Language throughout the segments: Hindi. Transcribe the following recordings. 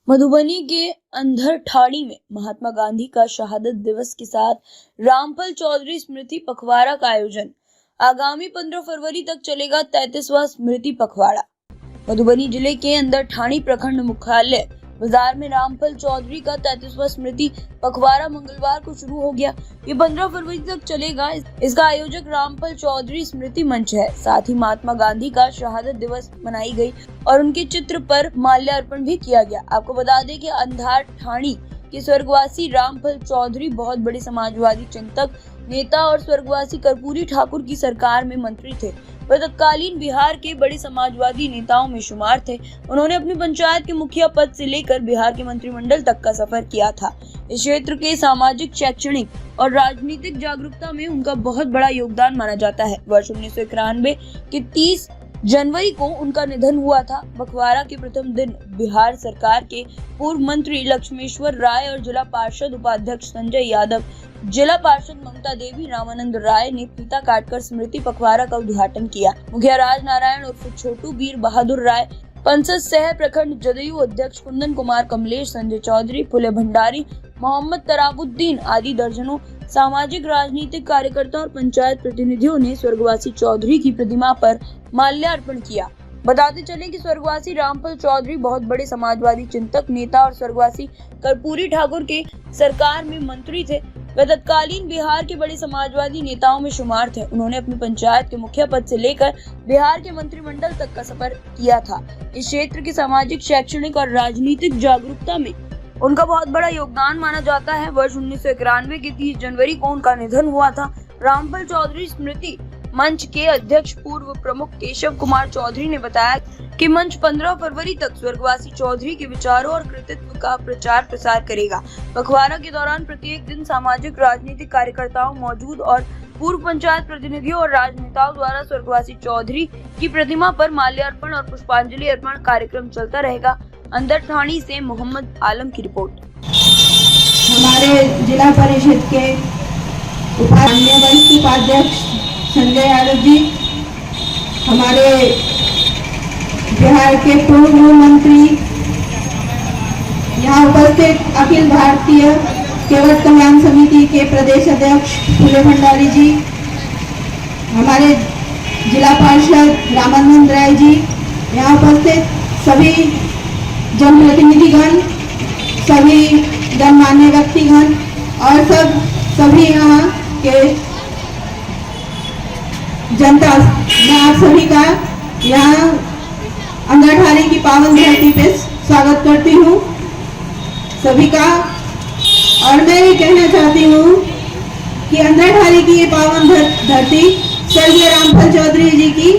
मधुबनी के अंधरठाड़ी में महात्मा गांधी का शहादत दिवस के साथ रामफल चौधरी स्मृति पखवाड़ा का आयोजन। आगामी 15 फरवरी तक चलेगा 33वां स्मृति पखवाड़ा। मधुबनी जिले के अंधरठाड़ी प्रखंड मुख्यालय बाजार में रामफल चौधरी का 33वां स्मृति पखवाड़ा मंगलवार को शुरू हो गया। ये 15 फरवरी तक चलेगा। इसका आयोजक रामफल चौधरी स्मृति मंच है। साथ ही महात्मा गांधी का शहादत दिवस मनाई गई और उनके चित्र पर माल्यार्पण भी किया गया। आपको बता दें कि अंधरठाड़ी के स्वर्गवासी रामफल चौधरी बहुत बड़े समाजवादी चिंतक, नेता और स्वर्गवासी कर्पूरी ठाकुर की सरकार में मंत्री थे। वह तत्कालीन बिहार के बड़े समाजवादी नेताओं में शुमार थे। उन्होंने अपनी पंचायत के मुखिया पद से लेकर बिहार के मंत्रिमंडल तक का सफर किया था। इस क्षेत्र के सामाजिक, शैक्षणिक और राजनीतिक जागरूकता में उनका बहुत बड़ा योगदान माना जाता है। वर्ष 1991 के 30 जनवरी को उनका निधन हुआ था। पखवाड़ा के प्रथम दिन बिहार सरकार के पूर्व मंत्री लक्ष्मेश्वर राय और जिला पार्षद उपाध्यक्ष संजय यादव, जिला पार्षद ममता देवी, रामानंद राय ने फीता काटकर स्मृति पखवाड़ा का उद्घाटन किया। मुखिया राज नारायण उर्फ छोटू, वीर बहादुर राय, पंसद शहर प्रखंड जदयू अध्यक्ष कुंदन कुमार कमलेश, संजय चौधरी, फुले भंडारी, मोहम्मद तराबुद्दीन आदि दर्जनों सामाजिक, राजनीतिक कार्यकर्ता और पंचायत प्रतिनिधियों ने स्वर्गवासी चौधरी की प्रतिमा पर माल्यार्पण किया। बताते चले कि स्वर्गवासी रामफल चौधरी बहुत बड़े समाजवादी चिंतक, नेता और स्वर्गवासी कर्पूरी ठाकुर के सरकार में मंत्री थे। वह तत्कालीन बिहार के बड़े समाजवादी नेताओं में शुमार थे। उन्होंने अपनी पंचायत के मुखिया पद से लेकर बिहार के मंत्रिमंडल तक का सफर किया था। इस क्षेत्र की सामाजिक, शैक्षणिक और राजनीतिक जागरूकता में उनका बहुत बड़ा योगदान माना जाता है। वर्ष 1991 के 30 जनवरी को उनका निधन हुआ था। रामफल चौधरी स्मृति मंच के अध्यक्ष पूर्व प्रमुख केशव कुमार चौधरी ने बताया कि मंच 15 फरवरी तक स्वर्गवासी चौधरी के विचारों और कृतित्व का प्रचार प्रसार करेगा। पखवाड़ा के दौरान प्रत्येक दिन सामाजिक, राजनीतिक कार्यकर्ताओं मौजूद और पूर्व पंचायत प्रतिनिधियों और राजनेताओं द्वारा स्वर्गवासी चौधरी की प्रतिमा पर माल्यार्पण और पुष्पांजलि अर्पण कार्यक्रम चलता रहेगा। अंधरठाड़ी से मोहम्मद आलम की रिपोर्ट। हमारे जिला परिषद के उपाध्यक्ष संजय यादव जी, हमारे बिहार के पूर्व मंत्री, यहाँ उपस्थित अखिल भारतीय केवट कल्याण समिति के प्रदेश अध्यक्ष फुले भंडारी जी, हमारे जिला पार्षद रामानंद राय जी, यहाँ उपस्थित सभी जनप्रतिनिधिगण, सभी गणमान्य व्यक्तिगण और सभी यहाँ के जनता, मैं आप सभी का यहाँ अंधरठाड़ी की पावन धरती पे स्वागत करती हूँ सभी का। और मैं ये कहना चाहती हूँ कि अंधरठाड़ी की ये पावन धरती स्वर्गीय रामफल चौधरी जी की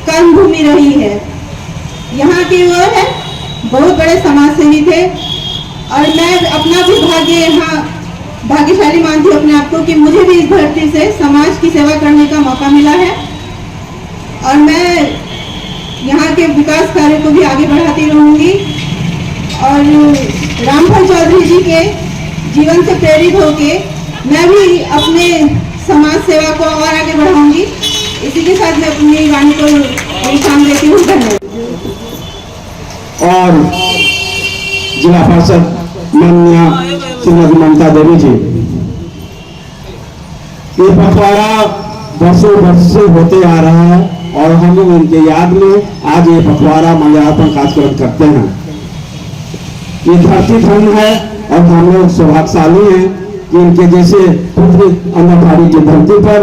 कर्म भूमि रही है। यहाँ के वो है बहुत बड़े समाज सेवी थे और मैं अपना भी भाग्यशाली मानती हूँ अपने आप को कि मुझे भी इस धरती से समाज की सेवा करने का मौका मिला है और मैं यहाँ के विकास कार्य को भी आगे बढ़ाती रहूँगी और रामफल चौधरी जी के जीवन से प्रेरित होके मैं भी अपने समाज सेवा को और आगे बढ़ाऊंगी। इसी के साथ मैं अपनी वाणी को विश्राम देती हूँ। धन्यवाद। और जिला पार्षद माननीय श्रीमती ममता देवी जी, ये पखवाड़ा वर्षों वर्ष से होते आ रहा है और हम लोग इनके याद में आज ये पखवाड़ा माल्यार्पण कार्यक्रम करते हैं। ये धरती धन्य है और हम लोग सौभाग्यशाली हैं कि इनके जैसे पुत्र अंधरठाड़ी की धरती पर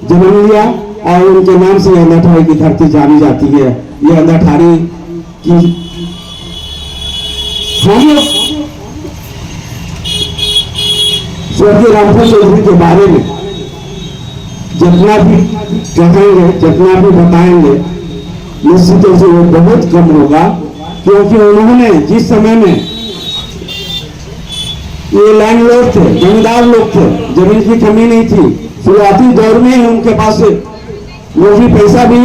जन्म लिया और उनके नाम से अंधरठाड़ी की धरती जानी जाती है। ये अंधरठाड़ी की स्वर्गीय रामफल चौधरी के बारे में जितना भी कहेंगे, जितना भी बताएंगे, निश्चित रूप से वो बहुत कम होगा, क्योंकि उन्होंने जिस समय में ये लैंडलॉर्ड थे, जमींदार लोग थे, जमीन की कमी नहीं थी, शुरुआती दौर में उनके पास रोजी पैसा भी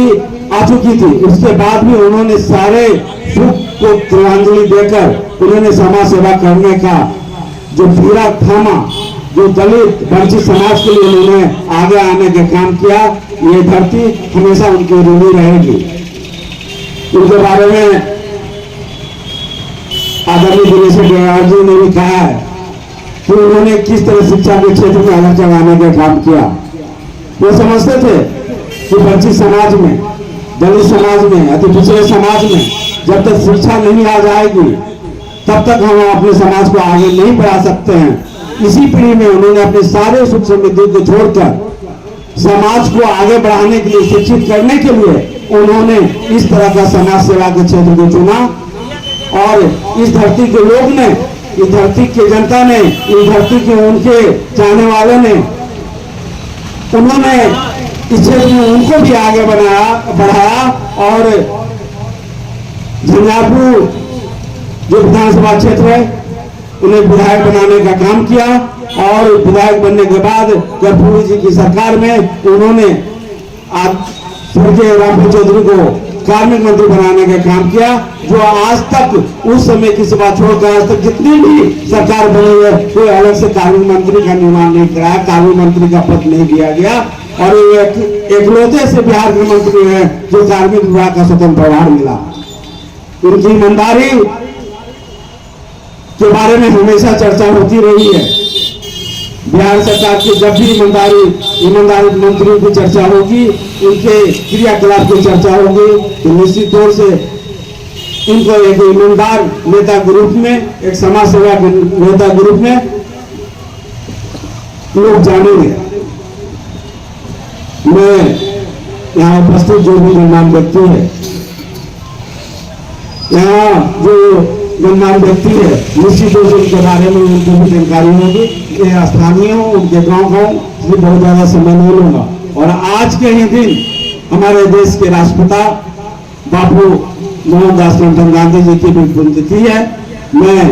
आ चुकी थी। उसके बाद भी उन्होंने सारे सुख को तिलांजलि देकर उन्होंने समाज सेवा करने का जो पूरा थामा, जो दलित वंचित समाज के लिए उन्होंने आगे आने का काम किया, ये धरती हमेशा उनकी ऋणी रहेगी। उनके बारे में आदरणीय दिनेश अग्रवाल जी ने भी कहा है कि उन्होंने किस तरह शिक्षा के क्षेत्र में अलग जगाने का काम किया। वो समझते थे कि वंचित समाज में, दलित समाज में, अति पिछड़े समाज में जब तक शिक्षा नहीं आ जाएगी तब तक हम अपने समाज को आगे नहीं बढ़ा सकते हैं। इसी पीढ़ी में उन्होंने अपने सारे सुख समृद्धि को छोड़कर समाज को आगे बढ़ाने के लिए, शिक्षित करने के लिए उन्होंने इस तरह का समाज सेवा के क्षेत्र को चुना। और इस धरती के लोग ने, इस धरती की जनता ने, इस धरती के उनके चाहने वालों ने, उन्होंने इस क्षेत्र में उनको भी आगे बढ़ाया और झंझारपुर जो विधानसभा क्षेत्र है उन्हें विधायक बनाने का काम किया। और विधायक बनने के बाद कर्पूरी जी की सरकार में उन्होंने स्वर्गीय रामफल चौधरी को कार्मिक मंत्री बनाने का काम किया, जो आज तक उस समय की सभा छोड़कर आज तक जितनी भी सरकार बनी है कोई अलग से कार्मिक मंत्री का निर्माण नहीं कराया, कार्मिक मंत्री का पद नहीं दिया गया। और एकलौते से बिहार के मंत्री हैं जो कार्मिक विभाग का स्वतंत्र प्रभार मिला। उनकी ईमानदारी के बारे में हमेशा चर्चा होती रही है। बिहार सरकार की जब भी ईमानदारी मंत्रियों की चर्चा होगी, उनके क्रियाकलाप की चर्चा होगी, तो निश्चित तौर से इनको एक ईमानदार नेता के रूप में, एक समाज सेवा के नेता के रूप में लोग जानेंगे। मैं यहाँ उपस्थित जो भी गणमान्य व्यक्ति है, यहाँ जो गणमान्य व्यक्ति है, निश्चित रूप से उनके बारे में उनको भी जानकारी होगी। ये स्थानीय हो, उनके गांव इसलिए बहुत ज्यादा समय नहीं लूंगा। और आज के ही दिन हमारे देश के राष्ट्रपिता बापू मोहनदास करमचंद गांधी जी की भी पुण्यतिथि है। मैं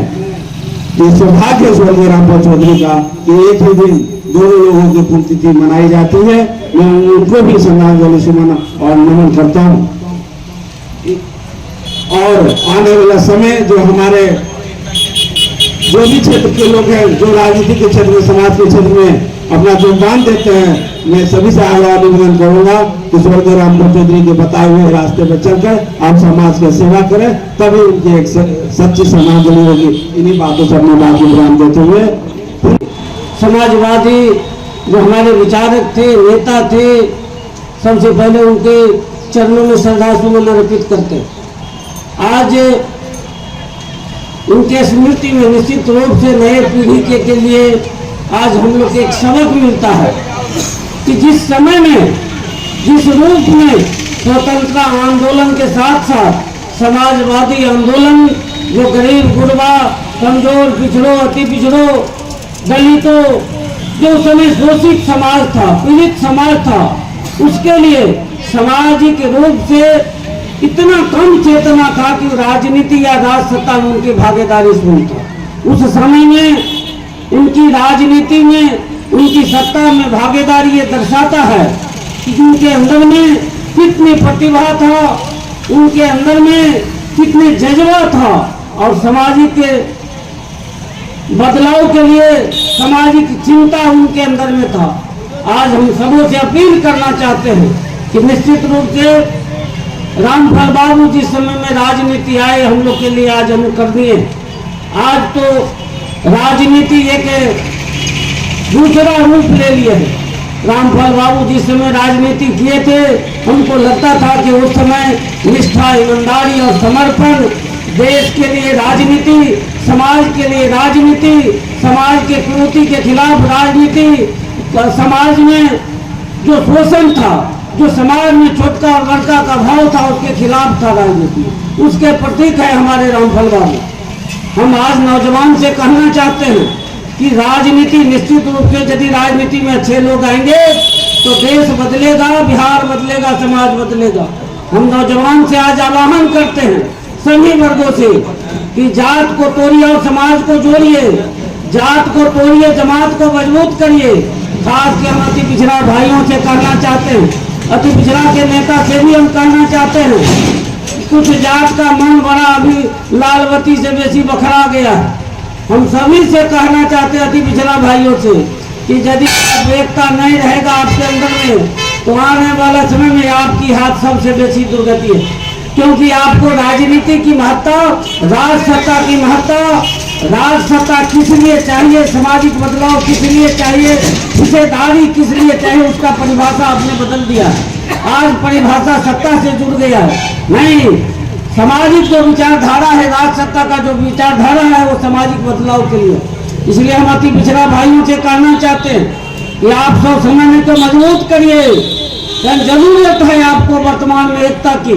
ये सौभाग्य स्वर्गीय रामफल चौधरी का कि एक ही दिन दोनों लोगों की पुण्यतिथि मनाई जाती है। मैं उनको भी श्रद्धांजलि सुमन और नमन करता हूँ। और आने वाला समय जो हमारे जो भी क्षेत्र के लोग हैं, जो राजनीति के क्षेत्र में, समाज के क्षेत्र में अपना योगदान देते हैं, मैं सभी से आग्रह निवेदन करूंगा कि स्वर्गीय रामफल चौधरी के बताए हुए रास्ते पर चलकर आप समाज की सेवा करें, तभी उनकी एक सच्ची श्रद्धांजलि होगी। इन्हीं बातों से अपनी बात को विराम देते हुए, समाजवादी जो हमारे विचारक थे, नेता थे, सबसे पहले उनके चरणों में श्रद्धा सुमन अर्पित करते हैं। आज उनके स्मृति में निश्चित रूप से नए पीढ़ी के लिए आज हम लोग एक सबक मिलता है कि जिस समय में, जिस रूप में स्वतंत्रता आंदोलन के साथ साथ समाजवादी आंदोलन, जो गरीब गुरबा, कमजोर, पिछड़ों, अति पिछड़ों, दलितों, जो समय शोषित समाज था, पीड़ित समाज था, उसके लिए सामाजिक रूप से इतना कम चेतना था कि राजनीति या राज सत्ता में उनकी भागीदारी शुरू था। उस समय में उनकी राजनीति में, उनकी सत्ता में भागीदारी ये दर्शाता है कि उनके अंदर में कितनी प्रतिभा था, उनके अंदर में कितने जज्बा था और सामाजिक के बदलाव के लिए सामाजिक चिंता उनके अंदर में था। आज हम सबों से अपील करना चाहते हैं कि निश्चित रूप से रामफल बाबू जिस समय में राजनीति आए हम लोग के लिए आज अनुकरणीय। आज तो राजनीति एक दूसरा रूप ले लिए है। रामफल बाबू जिस समय राजनीति किए थे, हमको लगता था कि उस समय निष्ठा, ईमानदारी और समर्पण, देश के लिए राजनीति, समाज के लिए राजनीति, समाज के कुरीति के खिलाफ राजनीति, समाज में जो शोषण था, जो समाज में छोटका और बड़का का भाव था, उसके खिलाफ था राजनीति। उसके प्रतीक है हमारे रामफल बाबू। हम आज नौजवान से कहना चाहते हैं कि राजनीति निश्चित रूप से, यदि राजनीति में अच्छे लोग आएंगे तो देश बदलेगा, बिहार बदलेगा, समाज बदलेगा। हम नौजवान से आज आह्वान करते हैं सभी वर्गों से कि जात को तोड़िए और समाज को जोड़िए, जात को तोड़िए, जमात को मजबूत करिए। खास के हम अति पिछड़ा भाइयों से कहना चाहते हैं, अति पिछड़ा के नेता से भी हम कहना चाहते हैं, कुछ जात का मन बड़ा अभी लालवती से बेसी बखरा गया है। हम सभी से कहना चाहते हैं, अति पिछड़ा भाइयों से, कि यदि एकता नहीं रहेगा आपके अंदर में तो आने वाला समय में आपकी हाथ सबसे बेसी दुर्गति है। क्योंकि आपको राजनीति की महत्ता, राजसत्ता की महत्ता, राजसत्ता किस लिए चाहिए, सामाजिक बदलाव किस लिए चाहिए, हिस्सेदारी किस लिए चाहिए, उसका परिभाषा आपने बदल दिया है। आज परिभाषा सत्ता से जुड़ गया है। नहीं, सामाजिक जो विचारधारा है, राजसत्ता का जो विचारधारा है, वो सामाजिक बदलाव के लिए। इसलिए हम अति पिछड़ा भाइयों से कहना चाहते हैं कि आप सब समन्वय को मजबूत करिए। जरूरत है आपको वर्तमान में एकता की,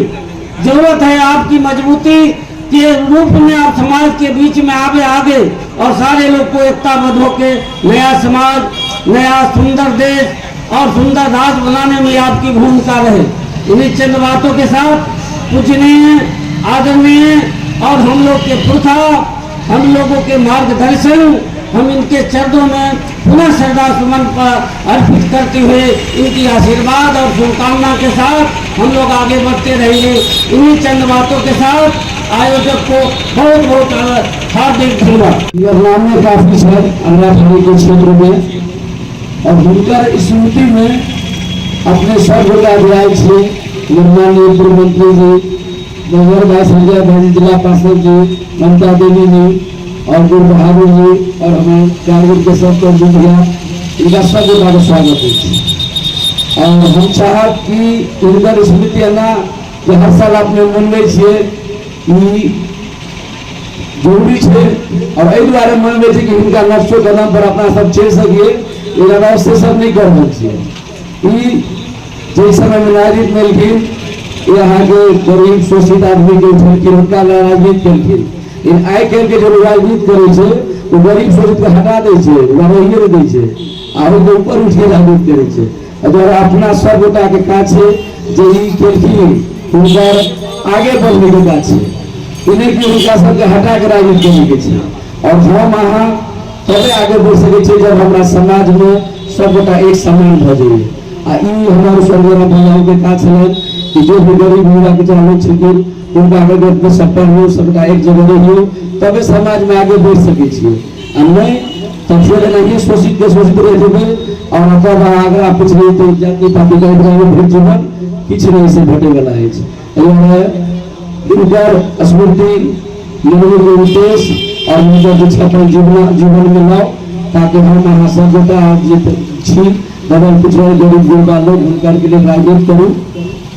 जरूरत है आपकी मजबूती के रूप में आप समाज के बीच में आगे और सारे लोग को एकताबद्ध होकर नया समाज, नया सुंदर देश और सुंदर राज बनाने में आपकी भूमिका रहे। इन्हीं चंद बातों के साथ पूजनीय, आदरणीय और हम लोग के पुरखा, हम लोगों के मार्गदर्शन, हम इनके चरणों में पुनः श्रद्धा सुमन अर्पित करते हुए इनकी आशीर्वाद और शुभकामना के साथ हम लोग आगे बढ़ते रहेंगे। इन्हीं चंद बातों के साथ आयोजक को बहुत बहुत हार्दिक धन्यवाद। नाम काफी है अंगनाथानी के क्षेत्र में और उनकर स्मृति में अपने सर्वोदय से निर्माननीय पूर्व मंत्री जी, नगर भाई संजय भाई, जिला पार्षद जी, ममता देवी जी और गुरु बहादुर जी और हमें कारगिल के सब तो जुट गया, इनका सबको बड़ा स्वागत है। और हम चाहब कि इनकर स्मृति है जो हर साल अपने मनवे छे जरूरी है और एहि दुआरे मनवे छे कि इनका नक्शो कदम पर अपना सब चल सकिए, इलाका से सब नहीं कर छे। जे समय में नागरिक मिलखिन, यहाँ के गरीब शोषित आदमी के उठलखिन, उनका राजनीति केलखिन। इन आइ काल्हि के जो राजनीति करे छे वो गरीब शोषित के हटा दे छे, रहिए नहीं दे छे, आ ओके ऊपर उठ के राजनीति करे छे। अगर अपना सब गोटा के काज छे जे ई केलखिन उनकर आगे बढ़ने के काज छे, इन्हें कि उनका सबके हटा के राजनीति करे के छे। और हम अहाँ तबे आगे बढ़ सके छे जब हमारा समाज में सब गोटा एक समान भ जाइए। आ ई हमारे स्वर्गीय भैया के काज छे कि जो भी गरीब युवा के चाहे छे उनका आगे सफल हो, सबका एक जगह रहिए, तबे समाज में आगे बढ़ सके छे। नहीं तब फिर नहीं शोषित के शोषित रह जेबे और तब आगरा पिछड़े तो जाति पाति का फिर जीवन किछ नहीं से भेटे वाला है। इनकर स्मृति निर्मल उद्देश्य और उनका छात्र जीवन में लाओ ताकि हम यहाँ सब गोटा छी बदल पिछड़े गरीब गुरबा लोग उनकर के लिए राजनीति करूँ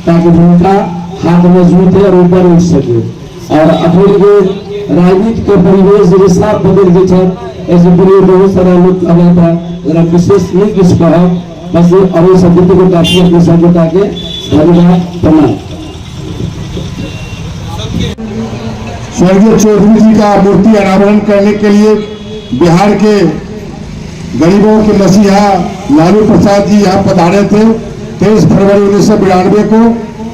ताकि उनका हाथ मजबूत है और ऊपर उठ सके। और अपने के राजनीति के परिवेश जो साफ बदल गए ऐसे पूरे बहुत सारा लोग कहना था, अगर विशेष नहीं किस कहा बस और शब्द को काफी अपने सभ्यता के धन्यवाद प्रणाम। स्वर्गीय चौधरी जी का मूर्ति अनावरण करने के लिए बिहार के गरीबों के मसीहा लालू प्रसाद जी यहाँ पधारे थे 23 फरवरी 1992 को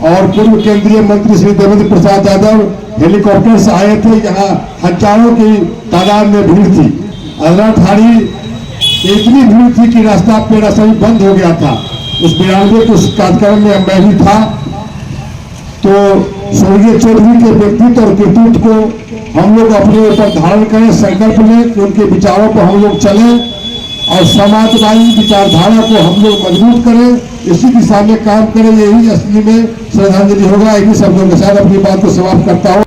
और पूर्व केंद्रीय मंत्री श्री देवेंद्र प्रसाद यादव हेलीकॉप्टर से आए थे। यहाँ हजारों की तादाद में भीड़ थी। अंगनाथानी इतनी भीड़ थी कि रास्ता पेड़ा सभी बंद हो गया था। उस 92 के उस कार्यक्रम में मैं भी था। तो स्वर्गीय चौधरी के व्यक्तित्व और कृतित्व को हम लोग अपने ऊपर धारण करें, संकल्प लें कि उनके विचारों पर हम लोग चलें और समाजवादी विचारधारा को हम लोग मजबूत करें, इसी दिशा में काम करें। यही असली में श्रद्धांजलि होगा। इन्हीं शब्दों के साथ अपनी बात को समाप्त करता हूँ।